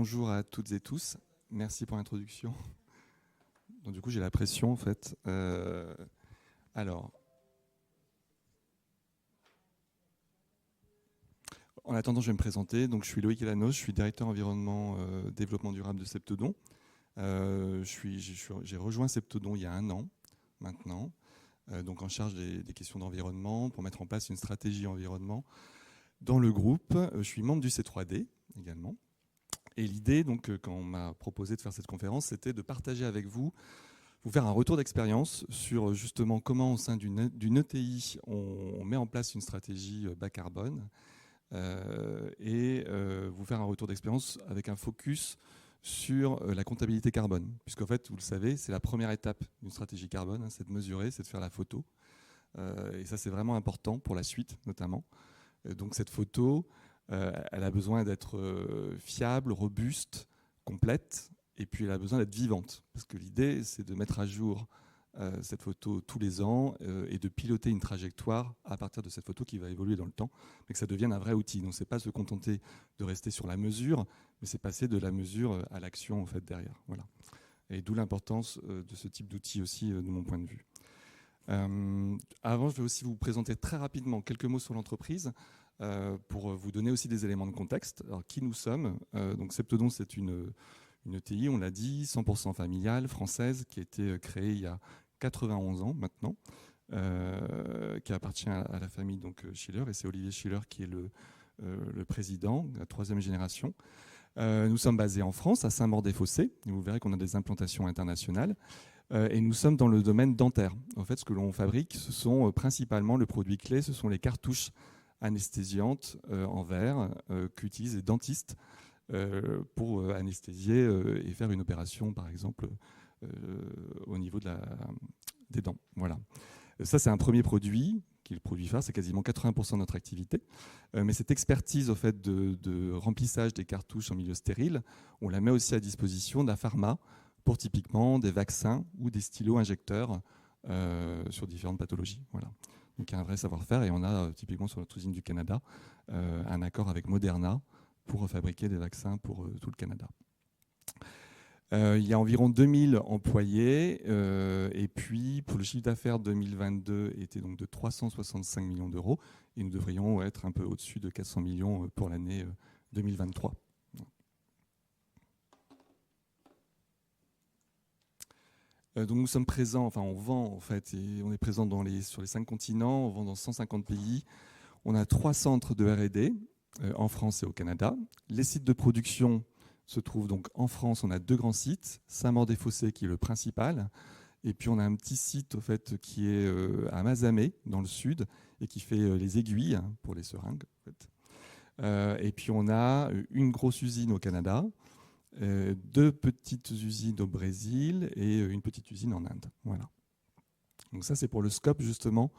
Bonjour à toutes et tous, merci pour l'introduction. Donc, du coup, j'ai la pression en fait. Alors, en attendant, je vais me présenter. Donc, je suis Loïc Elanos, je suis directeur environnement développement durable de Septodon. J'ai rejoint Septodon il y a 1 an maintenant, donc en charge des questions d'environnement pour mettre en place une stratégie environnement dans le groupe. Je suis membre du C3D également. Et l'idée, donc, quand on m'a proposé de faire cette conférence, c'était de partager avec vous faire un retour d'expérience sur justement comment au sein d'une ETI on met en place une stratégie bas carbone et vous faire un retour d'expérience avec un focus sur la comptabilité carbone. Puisqu'en fait, vous le savez, c'est la première étape d'une stratégie carbone, c'est de mesurer, c'est de faire la photo. Et ça, c'est vraiment important pour la suite notamment. Donc cette photo, elle a besoin d'être fiable, robuste, complète, et puis elle a besoin d'être vivante. Parce que l'idée, c'est de mettre à jour cette photo tous les ans et de piloter une trajectoire à partir de cette photo qui va évoluer dans le temps, mais que ça devienne un vrai outil. Donc c'est pas se contenter de rester sur la mesure, mais c'est passer de la mesure à l'action en fait derrière. Voilà. Et d'où l'importance de ce type d'outil aussi de mon point de vue. Avant, je vais aussi vous présenter très rapidement quelques mots sur l'entreprise pour vous donner aussi des éléments de contexte. Alors, qui nous sommes donc Septodon, c'est une ETI, on l'a dit, 100% familiale, française, qui a été créée il y a 91 ans maintenant, qui appartient à la famille donc, Schiller, et c'est Olivier Schiller qui est le président, la 3e génération. Nous sommes basés en France, à Saint-Maur-des-Fossés, et vous verrez qu'on a des implantations internationales. Et nous sommes dans le domaine dentaire. En fait, ce que l'on fabrique, ce sont principalement le produit clé, ce sont les cartouches anesthésiantes en verre qu'utilisent les dentistes pour anesthésier et faire une opération, par exemple, au niveau des dents. Voilà. Ça, c'est un premier produit, qui est le produit phare, c'est quasiment 80% de notre activité. Mais cette expertise au fait, de remplissage des cartouches en milieu stérile, on la met aussi à disposition d'un pharma pour typiquement des vaccins ou des stylos injecteurs sur différentes pathologies. Voilà. Donc il y a un vrai savoir-faire et on a typiquement sur notre usine du Canada un accord avec Moderna pour fabriquer des vaccins pour tout le Canada. Il y a environ 2000 employés et puis pour le chiffre d'affaires 2022 était donc de 365 millions d'euros et nous devrions être un peu au-dessus de 400 millions pour l'année 2023. Donc nous sommes présents, enfin on vend en fait, et on est présent sur les 5 continents, on vend dans 150 pays. On a 3 centres de R&D en France et au Canada. Les sites de production se trouvent donc en France, on a 2 grands sites, Saint-Maur-des-Fossés qui est le principal, et puis on a un petit site au fait, qui est à Mazamet dans le sud et qui fait les aiguilles pour les seringues. En fait. Et puis on a une grosse usine au Canada, 2 petites usines au Brésil et une petite usine en Inde. Voilà. Donc ça, c'est pour le scope justement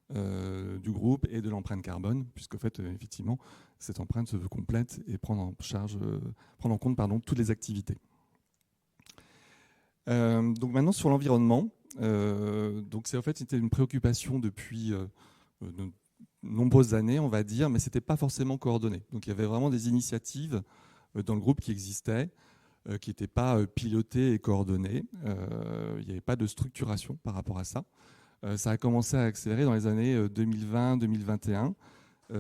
du groupe et de l'empreinte carbone, puisque fait, effectivement, cette empreinte se veut complète et prendre en compte toutes les activités. Donc maintenant sur l'environnement, donc c'est en fait c'était une préoccupation depuis de nombreuses années, on va dire, mais c'était pas forcément coordonné. Donc il y avait vraiment des initiatives dans le groupe qui existaient, qui n'étaient pas pilotées et coordonnées. Il n'y avait pas de structuration par rapport à ça. Ça a commencé à accélérer dans les années 2020-2021.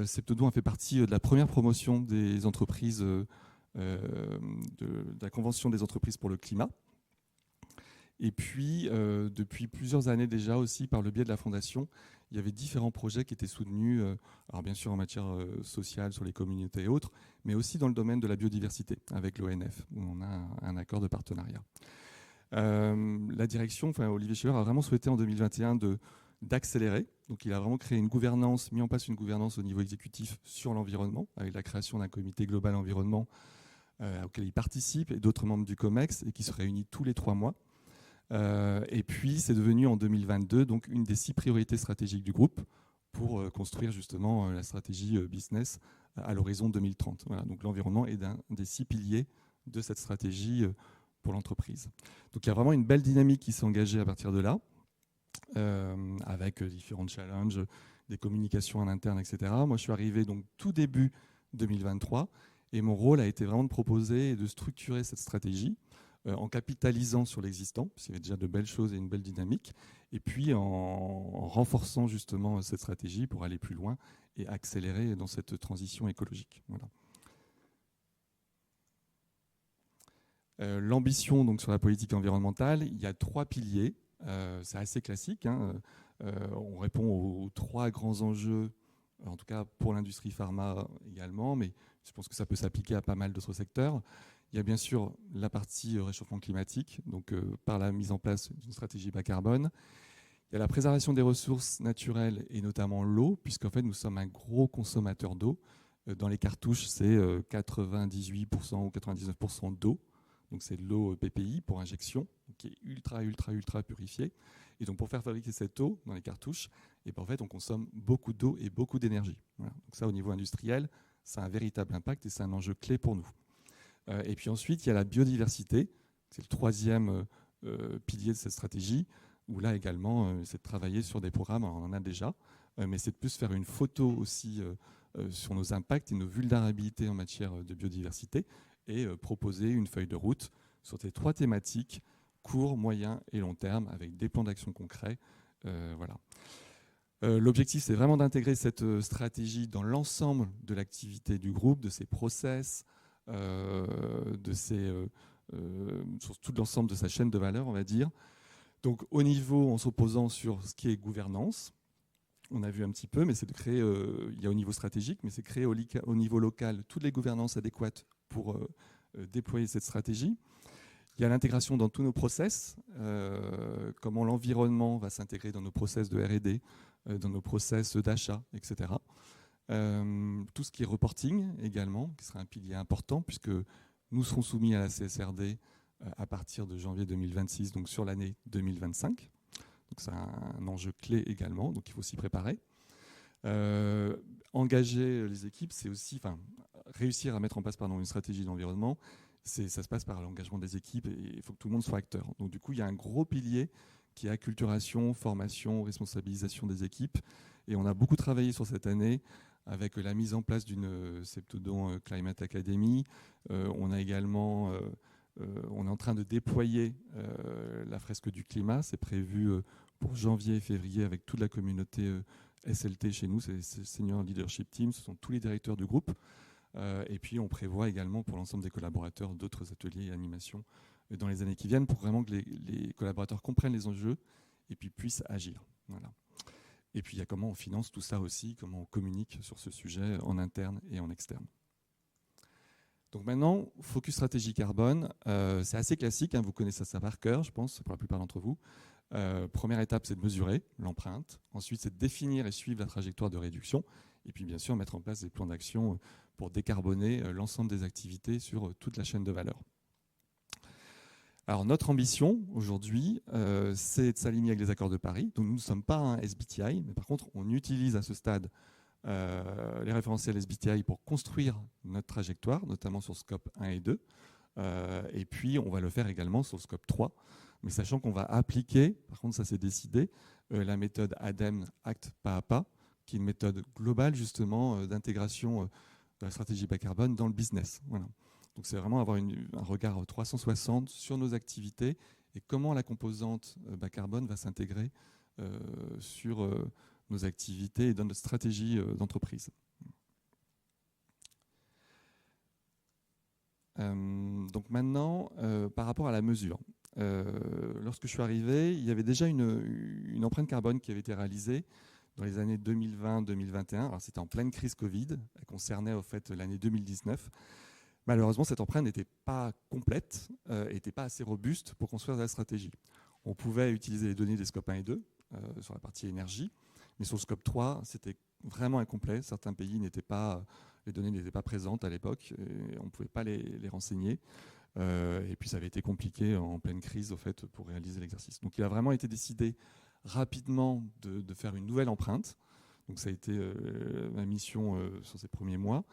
Septodon a fait partie de la première promotion des entreprises, de la Convention des entreprises pour le climat. Et puis, depuis plusieurs années déjà aussi, par le biais de la Fondation, il y avait différents projets qui étaient soutenus, alors bien sûr en matière sociale, sur les communautés et autres, mais aussi dans le domaine de la biodiversité, avec l'ONF, où on a un accord de partenariat. La direction, Olivier Schiller a vraiment souhaité en 2021 d'accélérer. Donc il a vraiment créé une gouvernance, mis en place une gouvernance au niveau exécutif sur l'environnement, avec la création d'un comité global environnement auquel il participe, et d'autres membres du COMEX, et qui se réunit tous les 3 mois. Et puis c'est devenu en 2022 donc une des 6 priorités stratégiques du groupe pour construire justement la stratégie business à l'horizon 2030. Voilà, donc l'environnement est un des 6 piliers de cette stratégie pour l'entreprise. Donc il y a vraiment une belle dynamique qui s'est engagée à partir de là, avec différents challenges, des communications en interne, etc. Moi je suis arrivé donc tout début 2023 Et mon rôle a été vraiment de proposer et de structurer cette stratégie en capitalisant sur l'existant, parce qu'il y avait déjà de belles choses et une belle dynamique, et puis en renforçant justement cette stratégie pour aller plus loin et accélérer dans cette transition écologique. Voilà. L'ambition donc, sur la politique environnementale, il y a 3 piliers. C'est assez classique. Hein. On répond aux 3 grands enjeux, en tout cas pour l'industrie pharma également, mais je pense que ça peut s'appliquer à pas mal d'autres secteurs. Il y a bien sûr la partie réchauffement climatique, donc par la mise en place d'une stratégie bas carbone. Il y a la préservation des ressources naturelles et notamment l'eau, puisqu'en fait nous sommes un gros consommateur d'eau. Dans les cartouches, c'est 98% ou 99% d'eau. Donc c'est de l'eau PPI pour injection, qui est ultra purifiée. Et donc pour faire fabriquer cette eau dans les cartouches, et ben en fait on consomme beaucoup d'eau et beaucoup d'énergie. Voilà. Donc ça au niveau industriel, ça a un véritable impact et c'est un enjeu clé pour nous. Et puis ensuite il y a la biodiversité, c'est le 3e pilier de cette stratégie, où là également c'est de travailler sur des programmes, on en a déjà, mais c'est de plus faire une photo aussi sur nos impacts et nos vulnérabilités en matière de biodiversité, et proposer une feuille de route sur ces 3 thématiques, court, moyen et long terme, avec des plans d'action concrets. Voilà. L'objectif, c'est vraiment d'intégrer cette stratégie dans l'ensemble de l'activité du groupe, de ses process, sur tout l'ensemble de sa chaîne de valeur, on va dire. Donc au niveau, en s'opposant sur ce qui est gouvernance, on a vu un petit peu, mais c'est de créer, il y a au niveau stratégique, mais c'est créer au niveau local toutes les gouvernances adéquates pour déployer cette stratégie. Il y a l'intégration dans tous nos process, comment l'environnement va s'intégrer dans nos process de R&D, dans nos process d'achat, etc. Tout ce qui est reporting également, qui sera un pilier important, puisque nous serons soumis à la CSRD à partir de janvier 2026, donc sur l'année 2025. Donc c'est un enjeu clé également, donc il faut s'y préparer. Engager les équipes, c'est aussi, réussir à mettre en place une stratégie d'environnement, ça se passe par l'engagement des équipes et il faut que tout le monde soit acteur. Donc du coup, il y a un gros pilier qui est acculturation, formation, responsabilisation des équipes. Et on a beaucoup travaillé sur cette année avec la mise en place d'une Septodon Climate Academy. On a également... on est en train de déployer la fresque du climat. C'est prévu pour janvier et février avec toute la communauté SLT chez nous. C'est Senior Leadership Team. Ce sont tous les directeurs du groupe. Et puis, on prévoit également pour l'ensemble des collaborateurs d'autres ateliers et animations dans les années qui viennent pour vraiment que les collaborateurs comprennent les enjeux et puis puissent agir. Voilà. Et puis, il y a comment on finance tout ça aussi, comment on communique sur ce sujet en interne et en externe. Donc maintenant, focus stratégie carbone, c'est assez classique, hein, vous connaissez ça par cœur, je pense, pour la plupart d'entre vous. Première étape, c'est de mesurer l'empreinte. Ensuite, c'est de définir et suivre la trajectoire de réduction. Et puis, bien sûr, mettre en place des plans d'action pour décarboner l'ensemble des activités sur toute la chaîne de valeur. Alors, notre ambition aujourd'hui, c'est de s'aligner avec les accords de Paris. Donc, nous ne sommes pas un SBTI, mais par contre, on utilise à ce stade les référentiels SBTI pour construire notre trajectoire, notamment sur Scope 1 et 2. Et puis, on va le faire également sur Scope 3, mais sachant qu'on va appliquer, par contre, ça c'est décidé, la méthode ADEME, acte pas à pas, qui est une méthode globale, justement, d'intégration de la stratégie bas carbone dans le business. Voilà. Donc, c'est vraiment avoir un regard 360 sur nos activités et comment la composante bas carbone va s'intégrer sur nos activités et dans notre stratégie d'entreprise. Donc maintenant, par rapport à la mesure. Lorsque je suis arrivé, il y avait déjà une empreinte carbone qui avait été réalisée dans les années 2020-2021. Alors c'était en pleine crise Covid, elle concernait en fait l'année 2019. Malheureusement, cette empreinte n'était pas complète, n'était pas assez robuste pour construire la stratégie. On pouvait utiliser les données des scopes 1 et 2 sur la partie énergie, mais sur le scope 3, c'était vraiment incomplet. Certains pays les données n'étaient pas présentes à l'époque, on ne pouvait pas les renseigner. Et puis ça avait été compliqué en pleine crise au fait, pour réaliser l'exercice. Donc il a vraiment été décidé rapidement de faire une nouvelle empreinte. Donc ça a été ma mission sur ces premiers mois.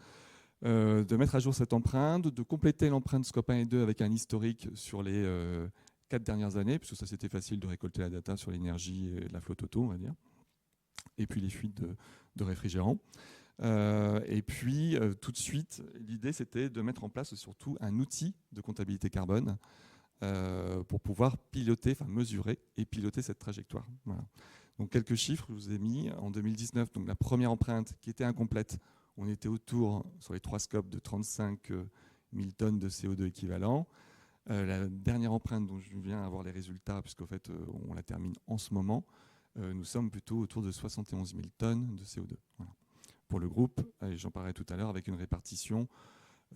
De mettre à jour cette empreinte, de compléter l'empreinte Scope 1 et 2 avec un historique sur les 4 dernières années, puisque ça c'était facile de récolter la data sur l'énergie et la flotte auto, on va dire, et puis les fuites de réfrigérants. Et puis, tout de suite, l'idée, c'était de mettre en place surtout un outil de comptabilité carbone pour pouvoir piloter, enfin mesurer et piloter cette trajectoire. Voilà. Donc, quelques chiffres, je vous ai mis. En 2019, donc la première empreinte qui était incomplète, on était autour, sur les 3 scopes, de 35 000 tonnes de CO2 équivalent. La dernière empreinte dont je viens avoir les résultats, puisqu'en fait, on la termine en ce moment, nous sommes plutôt autour de 71 000 tonnes de CO2. Voilà. Pour le groupe, j'en parlerai tout à l'heure, avec une répartition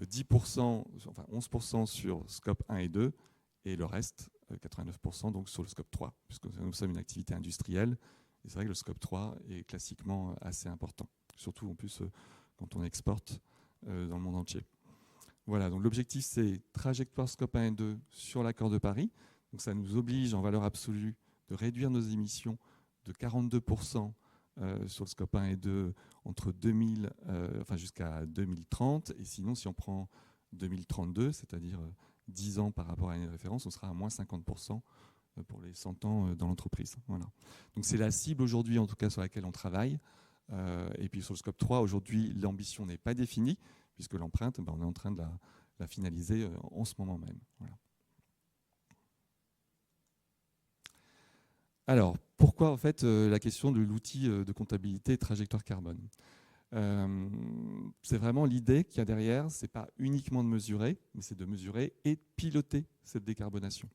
10%, enfin 11% sur scope 1 et 2, et le reste, 89%, donc sur le scope 3, puisque nous sommes une activité industrielle. Et c'est vrai que le scope 3 est classiquement assez important, surtout en plus quand on exporte dans le monde entier. Voilà, donc l'objectif, c'est trajectoire scope 1 et 2 sur l'accord de Paris. Donc ça nous oblige en valeur absolue de réduire nos émissions de 42% sur le scope 1 et 2 entre 2000, jusqu'à 2030. Et sinon, si on prend 2032, c'est-à-dire 10 ans par rapport à l'année de référence, on sera à moins 50% pour les 100 ans dans l'entreprise. Voilà. Donc c'est la cible aujourd'hui, en tout cas, sur laquelle on travaille. Et puis sur le scope 3, aujourd'hui, l'ambition n'est pas définie, puisque l'empreinte, on est en train de la finaliser en ce moment même. Voilà. Alors, pourquoi en fait la question de l'outil de comptabilité trajectoire carbone? C'est vraiment l'idée qu'il y a derrière, c'est pas uniquement de mesurer, mais c'est de mesurer et de piloter cette décarbonation.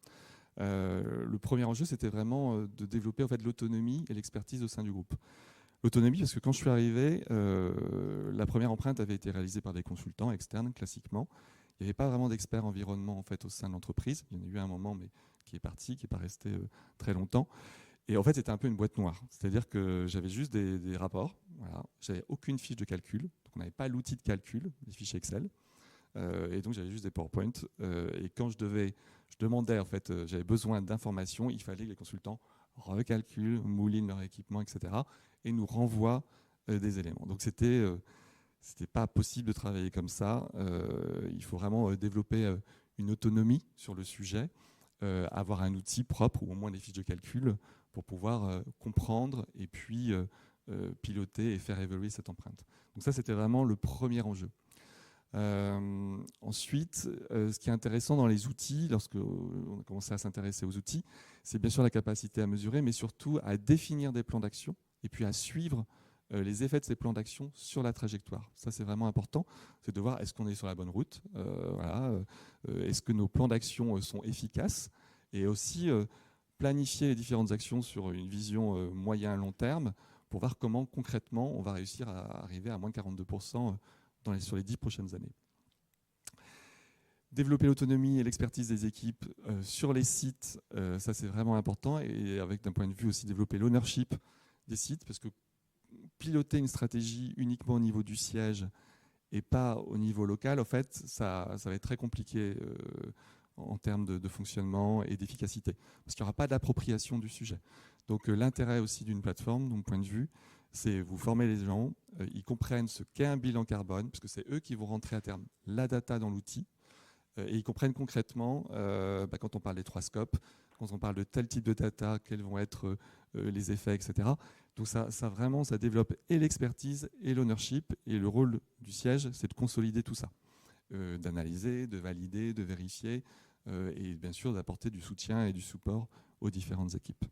Le premier enjeu, c'était vraiment de développer en fait l'autonomie et l'expertise au sein du groupe. L'autonomie, parce que quand je suis arrivé, la première empreinte avait été réalisée par des consultants externes, classiquement. Il n'y avait pas vraiment d'experts environnement en fait, au sein de l'entreprise. Il y en a eu un moment, mais qui est parti, qui n'est pas resté très longtemps. Et en fait, c'était un peu une boîte noire. C'est-à-dire que j'avais juste des rapports. Voilà. Je n'avais aucune fiche de calcul. Donc on n'avait pas l'outil de calcul, des fichiers Excel. Et donc j'avais juste des PowerPoint. Et quand je demandais, en fait, j'avais besoin d'informations, il fallait que les consultants recalculent, moulinent leur équipement, etc. et nous renvoient des éléments. Donc c'était pas possible de travailler comme ça. Il faut vraiment développer une autonomie sur le sujet, avoir un outil propre ou au moins des fiches de calcul pour pouvoir comprendre et puis piloter et faire évoluer cette empreinte. Donc ça, c'était vraiment le premier enjeu. Ensuite, ce qui est intéressant dans les outils, lorsque on a commencé à s'intéresser aux outils, c'est bien sûr la capacité à mesurer, mais surtout à définir des plans d'action et puis à suivre les effets de ces plans d'action sur la trajectoire. Ça, c'est vraiment important. C'est de voir est-ce qu'on est sur la bonne route, est-ce que nos plans d'action sont efficaces, et aussi planifier les différentes actions sur une vision moyen-long terme pour voir comment concrètement on va réussir à arriver à moins 42% sur les 10 prochaines années. Développer l'autonomie et l'expertise des équipes sur les sites, ça c'est vraiment important, et avec d'un point de vue aussi développer l'ownership des sites, parce que piloter une stratégie uniquement au niveau du siège et pas au niveau local, en fait, ça va être très compliqué en termes de fonctionnement et d'efficacité, parce qu'il n'y aura pas d'appropriation du sujet. Donc l'intérêt aussi d'une plateforme, de mon point de vue, c'est vous former les gens, ils comprennent ce qu'est un bilan carbone, parce que c'est eux qui vont rentrer à terme la data dans l'outil, et ils comprennent concrètement, quand on parle des 3 scopes, quand on parle de tel type de data, quels vont être les effets, etc. Donc ça développe et l'expertise et l'ownership, et le rôle du siège, c'est de consolider tout ça, d'analyser, de valider, de vérifier, et bien sûr d'apporter du soutien et du support aux différentes équipes.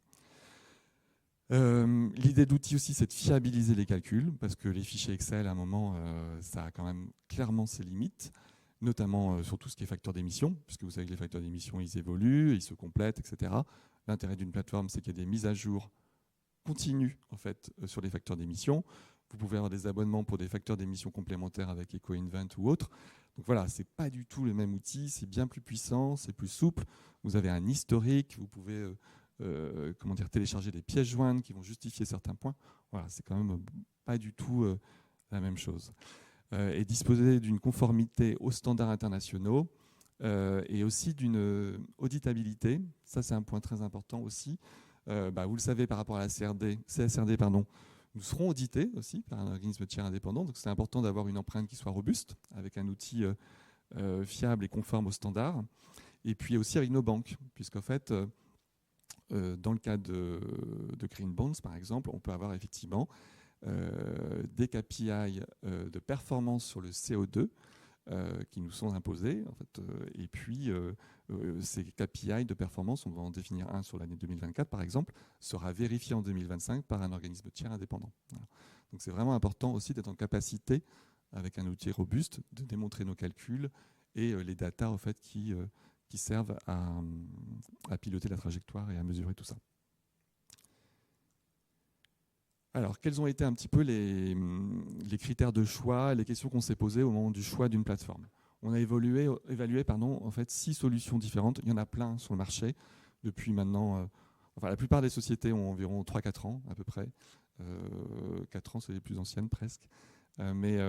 L'idée de l'outil aussi, c'est de fiabiliser les calculs, parce que les fichiers Excel, à un moment, ça a quand même clairement ses limites, notamment sur tout ce qui est facteur d'émission, puisque vous savez que les facteurs d'émission, ils évoluent, ils se complètent, etc. L'intérêt d'une plateforme, c'est qu'il y a des mises à jour continues en fait, sur les facteurs d'émission. Vous pouvez avoir des abonnements pour des facteurs d'émission complémentaires avec EcoInvent ou autres. Donc voilà, ce n'est pas du tout le même outil, c'est bien plus puissant, c'est plus souple. Vous avez un historique, vous pouvez télécharger des pièces jointes qui vont justifier certains points. Voilà, c'est quand même pas du tout la même chose. Et disposer d'une conformité aux standards internationaux et aussi d'une auditabilité. Ça, c'est un point très important aussi. Vous le savez, par rapport à la CSRD, nous serons audités aussi par un organisme tiers indépendant. Donc, c'est important d'avoir une empreinte qui soit robuste, avec un outil fiable et conforme aux standards. Et puis aussi avec nos banques, puisqu'en fait, dans le cas de Green Bonds, par exemple, on peut avoir effectivement des KPI de performance sur le CO2 qui nous sont imposés. En fait, et puis, ces KPI de performance, on va en définir un sur l'année 2024 par exemple, sera vérifié en 2025 par un organisme tiers indépendant. Voilà. Donc c'est vraiment important aussi d'être en capacité, avec un outil robuste, de démontrer nos calculs et les datas en fait, qui servent à piloter la trajectoire et à mesurer tout ça. Alors, quels ont été un petit peu les critères de choix, les questions qu'on s'est posées au moment du choix d'une plateforme? On a évalué en fait, 6 solutions différentes. Il y en a plein sur le marché depuis maintenant. Enfin, la plupart des sociétés ont environ 3-4 ans à peu près. 4 ans, c'est les plus anciennes presque. Mais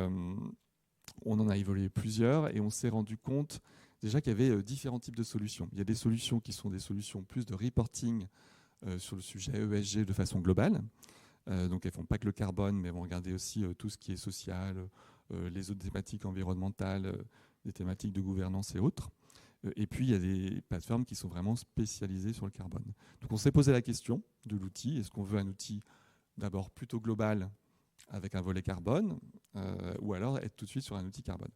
on en a évolué plusieurs et on s'est rendu compte déjà qu'il y avait différents types de solutions. Il y a des solutions qui sont des solutions plus de reporting sur le sujet ESG de façon globale. Donc elles ne font pas que le carbone, mais elles vont regarder aussi tout ce qui est social, les autres thématiques environnementales, des thématiques de gouvernance et autres. Et puis il y a des plateformes qui sont vraiment spécialisées sur le carbone. Donc on s'est posé la question de l'outil. Est-ce qu'on veut un outil d'abord plutôt global avec un volet carbone, ou alors être tout de suite sur un outil carbone?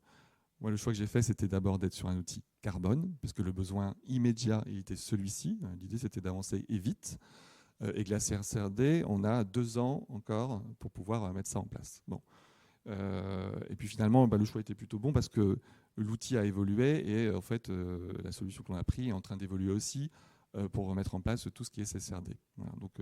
Moi, le choix que j'ai fait, c'était d'abord d'être sur un outil carbone, parce que le besoin immédiat il était celui-ci. L'idée, c'était d'avancer et vite. Et que la CSRD, on a 2 ans encore pour pouvoir mettre ça en place. Bon. Et puis finalement, le choix était plutôt bon parce que l'outil a évolué et en fait, la solution que l'on a prise est en train d'évoluer aussi pour remettre en place tout ce qui est CSRD. Voilà. Donc,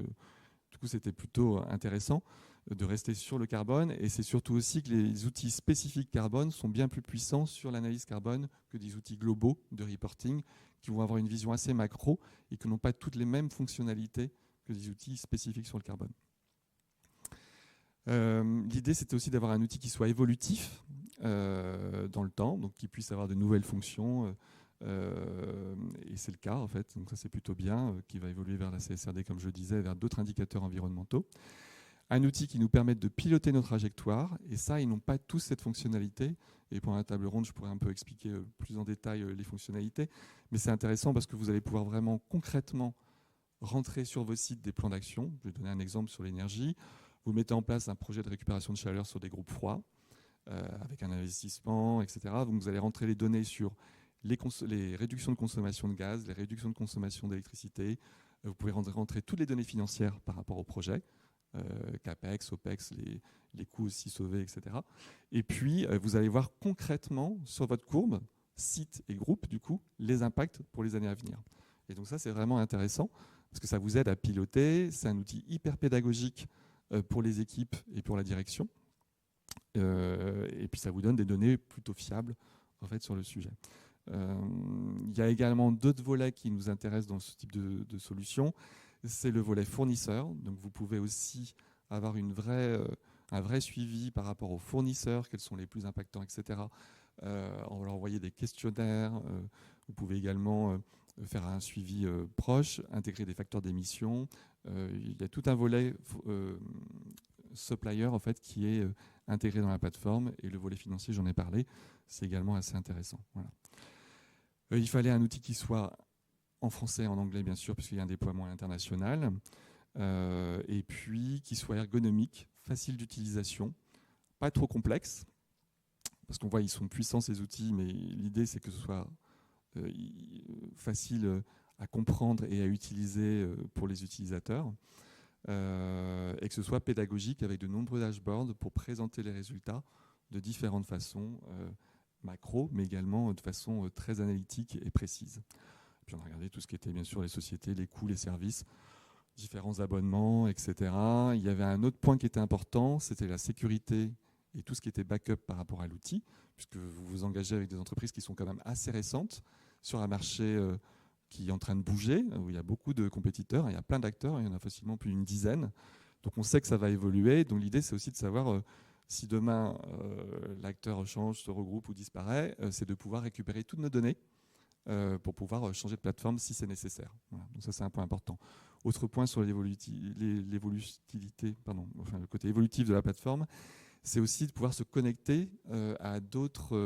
du coup, c'était plutôt intéressant de rester sur le carbone. Et c'est surtout aussi que les outils spécifiques carbone sont bien plus puissants sur l'analyse carbone que des outils globaux de reporting qui vont avoir une vision assez macro et qui n'ont pas toutes les mêmes fonctionnalités que des outils spécifiques sur le carbone. L'idée, c'était aussi d'avoir un outil qui soit évolutif dans le temps, donc qui puisse avoir de nouvelles fonctions. Et c'est le cas, en fait. Donc ça, c'est plutôt bien, qui va évoluer vers la CSRD, comme je le disais, vers d'autres indicateurs environnementaux. Un outil qui nous permette de piloter nos trajectoires. Et ça, ils n'ont pas tous cette fonctionnalité. Et pendant la table ronde, je pourrais un peu expliquer plus en détail les fonctionnalités. Mais c'est intéressant parce que vous allez pouvoir vraiment concrètement rentrer sur vos sites des plans d'action. Je vais donner un exemple sur l'énergie. Vous mettez en place un projet de récupération de chaleur sur des groupes froids, avec un investissement, etc. Donc vous allez rentrer les données sur les réductions de consommation de gaz, les réductions de consommation d'électricité. Vous pouvez rentrer toutes les données financières par rapport au projet, CAPEX, OPEX, les coûts aussi sauvés, etc. Et puis, vous allez voir concrètement sur votre courbe, site et groupe, du coup, les impacts pour les années à venir. Et donc ça, c'est vraiment intéressant parce que ça vous aide à piloter. C'est un outil hyper pédagogique pour les équipes et pour la direction. Et puis ça vous donne des données plutôt fiables en fait, sur le sujet. Il y a également d'autres volets qui nous intéressent dans ce type de solution. C'est le volet fournisseur. Donc vous pouvez aussi avoir un vrai suivi par rapport aux fournisseurs, quels sont les plus impactants, etc. On va leur envoyer des questionnaires. Vous pouvez également faire un suivi proche, intégrer des facteurs d'émission. Il y a tout un volet supplier en fait, qui est intégré dans la plateforme, et le volet financier, j'en ai parlé, c'est également assez intéressant. Voilà. Il fallait un outil qui soit en français et en anglais, bien sûr, puisqu'il y a un déploiement international, et puis qui soit ergonomique, facile d'utilisation, pas trop complexe, parce qu'on voit ils sont puissants ces outils, mais l'idée c'est que ce soit facile à comprendre et à utiliser pour les utilisateurs, et que ce soit pédagogique avec de nombreux dashboards pour présenter les résultats de différentes façons, macro, mais également de façon très analytique et précise. Puis on a regardé tout ce qui était bien sûr les sociétés, les coûts, les services, différents abonnements, etc. Il y avait un autre point qui était important, c'était la sécurité et tout ce qui était backup par rapport à l'outil, puisque vous vous engagez avec des entreprises qui sont quand même assez récentes sur un marché qui est en train de bouger, où il y a beaucoup de compétiteurs, il y a plein d'acteurs, il y en a facilement plus d'une dizaine. Donc on sait que ça va évoluer. Donc l'idée, c'est aussi de savoir si demain l'acteur change, se regroupe ou disparaît, c'est de pouvoir récupérer toutes nos données pour pouvoir changer de plateforme si c'est nécessaire. Voilà. Donc ça, c'est un point important. Autre point sur l'évolutivité, enfin, le côté évolutif de la plateforme, c'est aussi de pouvoir se connecter à d'autres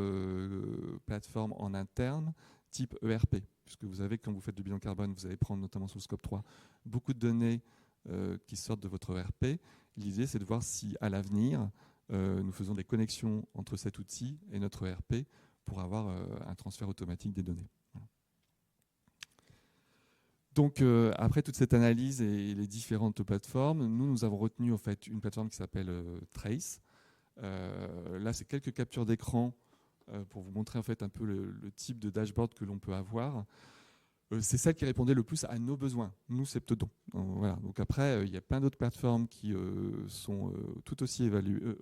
plateformes en interne, type ERP. Puisque vous savez que quand vous faites du bilan carbone, vous allez prendre notamment sur le scope 3 beaucoup de données qui sortent de votre ERP. L'idée, c'est de voir si, à l'avenir, nous faisons des connexions entre cet outil et notre ERP pour avoir un transfert automatique des données. Voilà. Donc, après toute cette analyse et les différentes plateformes, nous avons retenu en fait une plateforme qui s'appelle Trace. Là, c'est quelques captures d'écran pour vous montrer en fait un peu le type de dashboard que l'on peut avoir. C'est celle qui répondait le plus à nos besoins, nous, Septodon. Voilà. Donc après, il y a plein d'autres plateformes qui sont tout aussi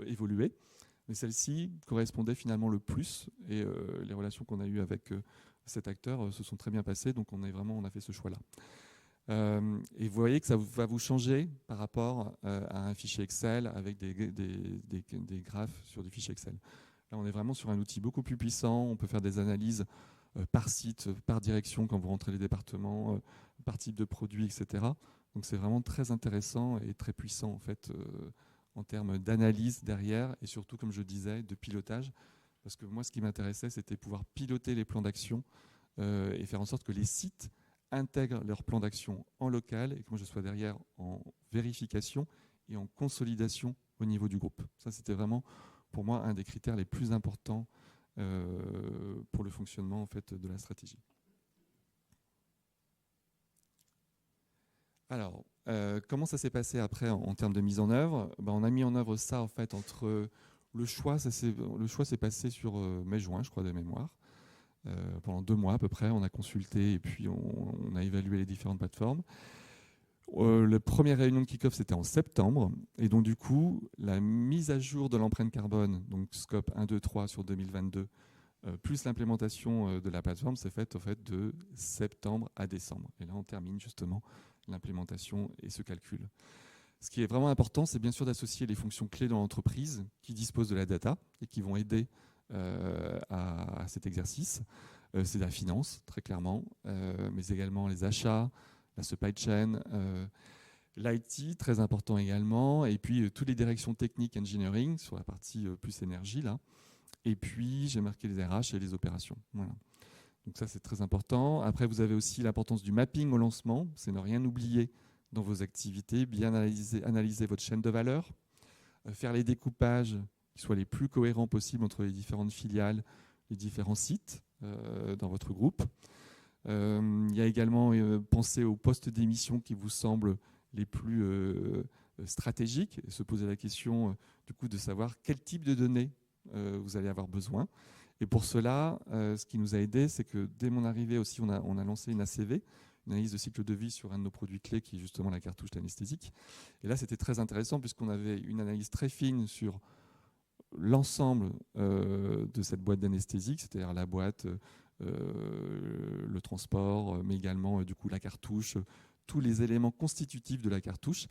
évoluées, mais celle-ci correspondait finalement le plus, et les relations qu'on a eues avec cet acteur se sont très bien passées, donc on a fait ce choix-là. Et vous voyez que ça va vous changer par rapport à un fichier Excel avec des graphes sur du fichier Excel. Là, on est vraiment sur un outil beaucoup plus puissant, on peut faire des analyses par site, par direction quand vous rentrez les départements, par type de produit, etc. Donc c'est vraiment très intéressant et très puissant en fait en termes d'analyse derrière et surtout, comme je disais, de pilotage. Parce que moi, ce qui m'intéressait, c'était pouvoir piloter les plans d'action et faire en sorte que les sites intègrent leur plan d'action en local et que moi je sois derrière en vérification et en consolidation au niveau du groupe. Ça, c'était vraiment pour moi un des critères les plus importants pour le fonctionnement en fait, de la stratégie. Alors, comment ça s'est passé après en termes de mise en œuvre? On a mis en œuvre ça en fait entre le choix s'est passé sur mai-juin, je crois, de mémoire. Pendant 2 mois à peu près, on a consulté et puis on a évalué les différentes plateformes. La première réunion de kick-off, c'était en septembre. Et donc, du coup, la mise à jour de l'empreinte carbone, donc scope 1, 2, 3 sur 2022, plus l'implémentation de la plateforme, s'est faite en fait, de septembre à décembre. Et là, on termine justement l'implémentation et ce calcul. Ce qui est vraiment important, c'est bien sûr d'associer les fonctions clés dans l'entreprise qui disposent de la data et qui vont aider à cet exercice. C'est la finance, très clairement, mais également les achats, la supply chain, l'IT, très important également, et puis toutes les directions techniques engineering sur la partie plus énergie, là. Et puis, j'ai marqué les RH et les opérations. Voilà. Donc ça, c'est très important. Après, vous avez aussi l'importance du mapping au lancement. C'est ne rien oublier dans vos activités, bien analyser votre chaîne de valeur, faire les découpages qui soient les plus cohérents possibles entre les différentes filiales, les différents sites dans votre groupe. Il y a également penser aux postes d'émission qui vous semblent les plus stratégiques et se poser la question du coup de savoir quel type de données vous allez avoir besoin. Et pour cela, ce qui nous a aidé, c'est que dès mon arrivée aussi, on a lancé une ACV, une analyse de cycle de vie sur un de nos produits clés qui est justement la cartouche anesthésique. Et là, c'était très intéressant puisqu'on avait une analyse très fine sur l'ensemble de cette boîte d'anesthésique, c'est-à-dire la boîte, le transport, mais également du coup la cartouche, tous les éléments constitutifs de la cartouche.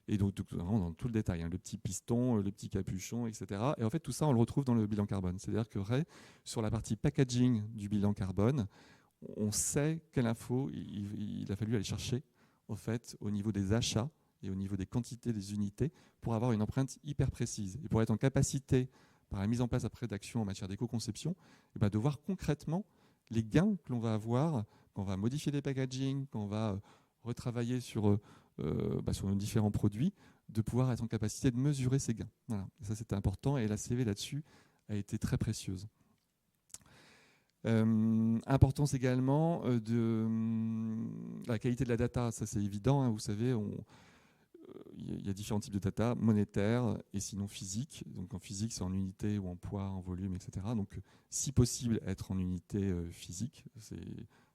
Et donc, vraiment dans tout le détail, hein, le petit piston, le petit capuchon, etc. Et en fait, tout ça, on le retrouve dans le bilan carbone. C'est-à-dire que sur la partie packaging du bilan carbone, on sait quelle info il a fallu aller chercher en fait, au niveau des achats et au niveau des quantités des unités pour avoir une empreinte hyper précise. Et pour être en capacité, par la mise en place après d'actions en matière d'éco-conception, de voir concrètement les gains que l'on va avoir quand on va modifier les packaging, quand on va retravailler sur nos différents produits, de pouvoir être en capacité de mesurer ces gains. Voilà. Et ça, c'était important et la CV là-dessus a été très précieuse. Importance également de la qualité de la data, ça c'est évident, hein, vous savez, il y a différents types de data, monétaires et sinon physiques. Donc en physique, c'est en unité ou en poids, en volume, etc. Donc si possible, être en unité physique,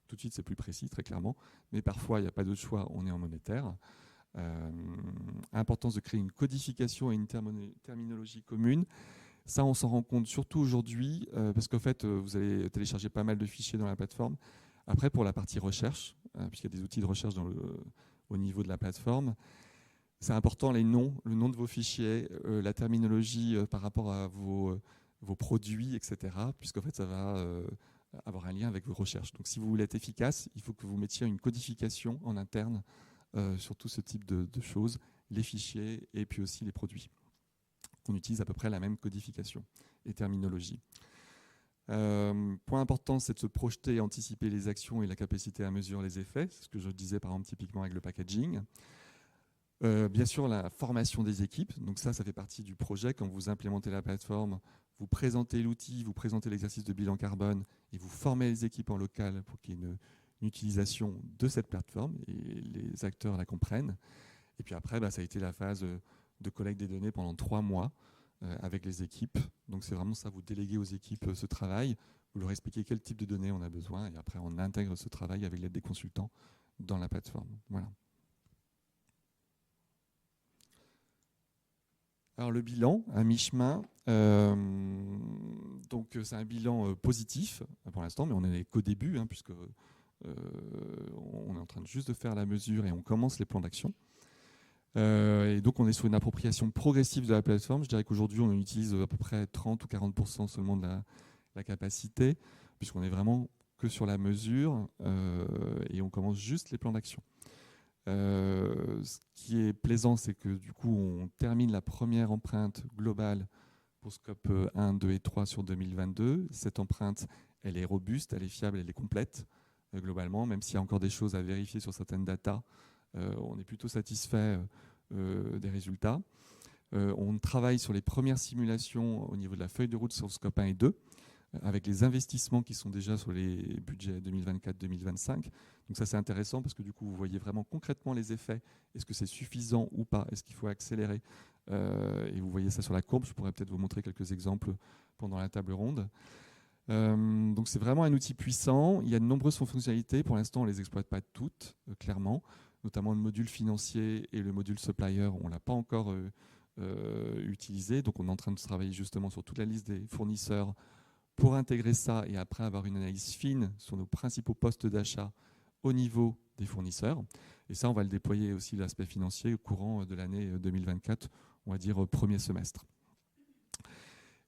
tout de suite c'est plus précis, très clairement. Mais parfois, il n'y a pas d'autre choix, on est en monétaire. Importance de créer une codification et une terminologie commune. Ça, on s'en rend compte surtout aujourd'hui, parce qu'en fait, vous allez télécharger pas mal de fichiers dans la plateforme. Après, pour la partie recherche, puisqu'il y a des outils de recherche au niveau de la plateforme, c'est important le nom de vos fichiers, la terminologie par rapport à vos produits, etc. Puisqu'en fait, ça va avoir un lien avec vos recherches. Donc, si vous voulez être efficace, il faut que vous mettiez une codification en interne sur tout ce type de choses, les fichiers et puis aussi les produits. On utilise à peu près la même codification et terminologie. Point important, c'est de se projeter et anticiper les actions et la capacité à mesurer les effets. C'est ce que je disais par exemple typiquement avec le packaging. Bien sûr, la formation des équipes. Donc ça fait partie du projet. Quand vous implémentez la plateforme, vous présentez l'outil, vous présentez l'exercice de bilan carbone et vous formez les équipes en local pour qu'il y ait une utilisation de cette plateforme et les acteurs la comprennent. Et puis après, ça a été la phase de collecte des données pendant 3 mois avec les équipes. Donc c'est vraiment ça, vous déléguez aux équipes ce travail, vous leur expliquez quel type de données on a besoin et après on intègre ce travail avec l'aide des consultants dans la plateforme. Voilà. Alors le bilan à mi-chemin, donc c'est un bilan positif pour l'instant, mais on n'est qu'au début, puisque on est en train juste de faire la mesure et on commence les plans d'action. Et donc on est sur une appropriation progressive de la plateforme. Je dirais qu'aujourd'hui on utilise à peu près 30 ou 40% seulement de la capacité, puisqu'on est vraiment que sur la mesure et on commence juste les plans d'action. Ce qui est plaisant, c'est que du coup, on termine la première empreinte globale pour Scope 1, 2 et 3 sur 2022. Cette empreinte, elle est robuste, elle est fiable, elle est complète globalement, même s'il y a encore des choses à vérifier sur certaines datas. On est plutôt satisfait des résultats. On travaille sur les premières simulations au niveau de la feuille de route sur Scope 1 et 2, avec les investissements qui sont déjà sur les budgets 2024-2025. Donc ça, c'est intéressant parce que du coup, vous voyez vraiment concrètement les effets. Est-ce que c'est suffisant ou pas? Est-ce qu'il faut accélérer? Et vous voyez ça sur la courbe. Je pourrais peut-être vous montrer quelques exemples pendant la table ronde. Donc c'est vraiment un outil puissant. Il y a de nombreuses fonctionnalités. Pour l'instant, on ne les exploite pas toutes, clairement. Notamment le module financier et le module supplier, on ne l'a pas encore utilisé. Donc on est en train de travailler justement sur toute la liste des fournisseurs pour intégrer ça et après avoir une analyse fine sur nos principaux postes d'achat au niveau des fournisseurs. Et ça, on va le déployer aussi l'aspect financier au courant de l'année 2024, on va dire premier semestre.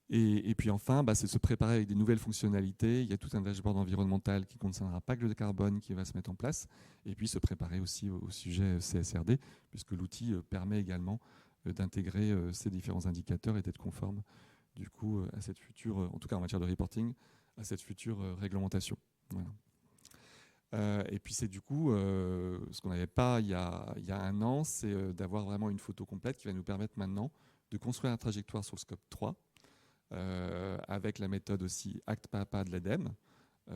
Et puis enfin, c'est se préparer avec des nouvelles fonctionnalités. Il y a tout un dashboard environnemental qui ne concernera pas que le carbone qui va se mettre en place. Et puis se préparer aussi au sujet CSRD, puisque l'outil permet également d'intégrer ces différents indicateurs et d'être conforme du coup à cette future, en tout cas en matière de reporting, à cette future réglementation. Voilà. Et puis c'est du coup ce qu'on n'avait pas il y a 1 an, c'est d'avoir vraiment une photo complète qui va nous permettre maintenant de construire la trajectoire sur le scope 3 avec la méthode aussi acte pas à pas de l'ADEME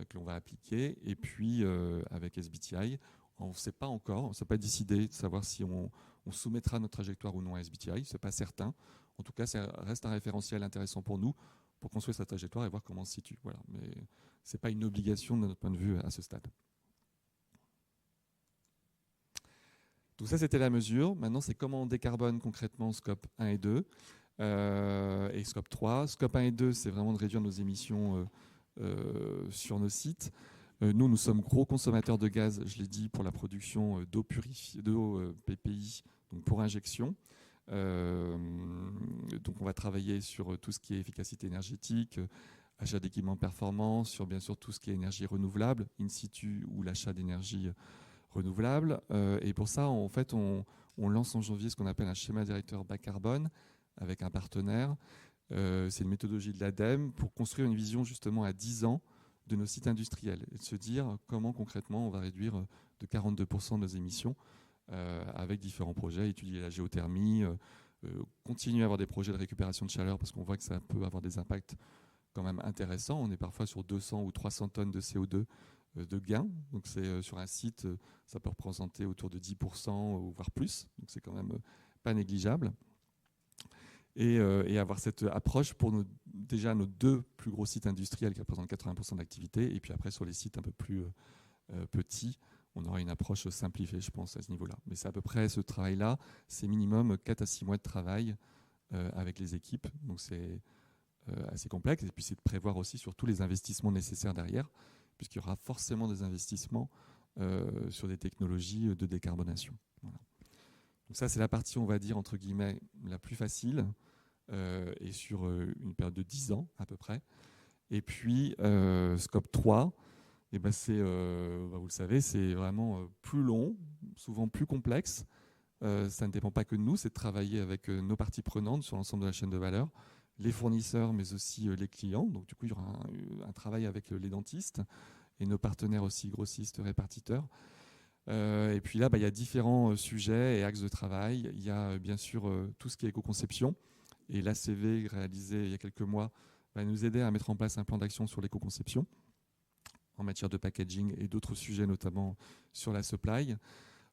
que l'on va appliquer et puis avec SBTI. On ne sait pas encore, on ne s'est pas décidé de savoir si on soumettra notre trajectoire ou non à SBTI, ce n'est pas certain. En tout cas, ça reste un référentiel intéressant pour nous, pour construire sa trajectoire et voir comment on se situe. Voilà. Mais ce n'est pas une obligation de notre point de vue à ce stade. Donc ça, c'était la mesure. Maintenant, c'est comment on décarbone concrètement Scope 1 et 2 et Scope 3. Scope 1 et 2, c'est vraiment de réduire nos émissions sur nos sites. Nous sommes gros consommateurs de gaz, je l'ai dit, pour la production d'eau purifiée, d'eau PPI, donc pour injection. Donc on va travailler sur tout ce qui est efficacité énergétique, achat d'équipements performants, sur bien sûr tout ce qui est énergie renouvelable, in situ ou l'achat d'énergie renouvelable. Et pour ça, en fait, on lance en janvier ce qu'on appelle un schéma directeur bas carbone avec un partenaire. C'est une méthodologie de l'ADEME pour construire une vision justement à 10 ans de nos sites industriels et de se dire comment concrètement on va réduire de 42% de nos émissions avec différents projets, étudier la géothermie, continuer à avoir des projets de récupération de chaleur parce qu'on voit que ça peut avoir des impacts quand même intéressants. On est parfois sur 200 ou 300 tonnes de CO2 de gains. Donc c'est sur un site, ça peut représenter autour de 10% voire plus. Donc c'est quand même pas négligeable. Et avoir cette approche pour déjà nos 2 plus gros sites industriels qui représentent 80% d'activité. Et puis après sur les sites un peu plus petits, on aura une approche simplifiée, je pense, à ce niveau-là. Mais c'est à peu près ce travail-là, c'est minimum 4 à 6 mois de travail avec les équipes. Donc c'est assez complexe. Et puis c'est de prévoir aussi sur tous les investissements nécessaires derrière, puisqu'il y aura forcément des investissements sur des technologies de décarbonation. Voilà. Donc ça, c'est la partie, on va dire, entre guillemets, la plus facile, et sur une période de 10 ans à peu près. Et puis, Scope 3, et vous le savez, c'est vraiment plus long, souvent plus complexe. Ça ne dépend pas que de nous, c'est de travailler avec nos parties prenantes sur l'ensemble de la chaîne de valeur, les fournisseurs, mais aussi les clients. Donc du coup, il y aura un travail avec les dentistes et nos partenaires aussi grossistes, répartiteurs. Et puis là, il y a différents sujets et axes de travail. Il y a bien sûr tout ce qui est éco-conception. Et l'ACV, réalisé il y a quelques mois, va nous aider à mettre en place un plan d'action sur l'éco-conception en matière de packaging et d'autres sujets, notamment sur la supply.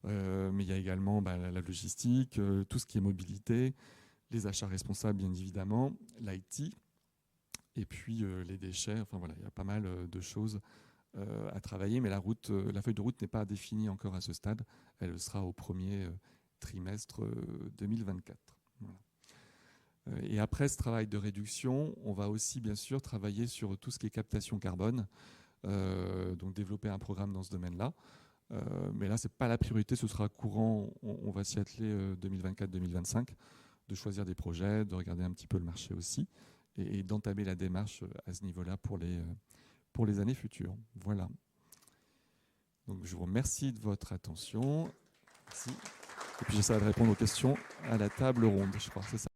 Mais il y a également la logistique, tout ce qui est mobilité, les achats responsables, bien évidemment, l'IT, et puis les déchets. Enfin voilà, il y a pas mal de choses à travailler, mais la feuille de route n'est pas définie encore à ce stade. Elle le sera au premier trimestre 2024. Voilà. Et après ce travail de réduction, on va aussi bien sûr travailler sur tout ce qui est captation carbone, donc développer un programme dans ce domaine-là. Mais là, ce n'est pas la priorité, ce sera courant, on va s'y atteler 2024-2025, de choisir des projets, de regarder un petit peu le marché aussi, et d'entamer la démarche à ce niveau-là pour les années futures. Voilà. Donc je vous remercie de votre attention. Merci. Et puis j'essaierai de répondre aux questions à la table ronde, je crois, c'est ça.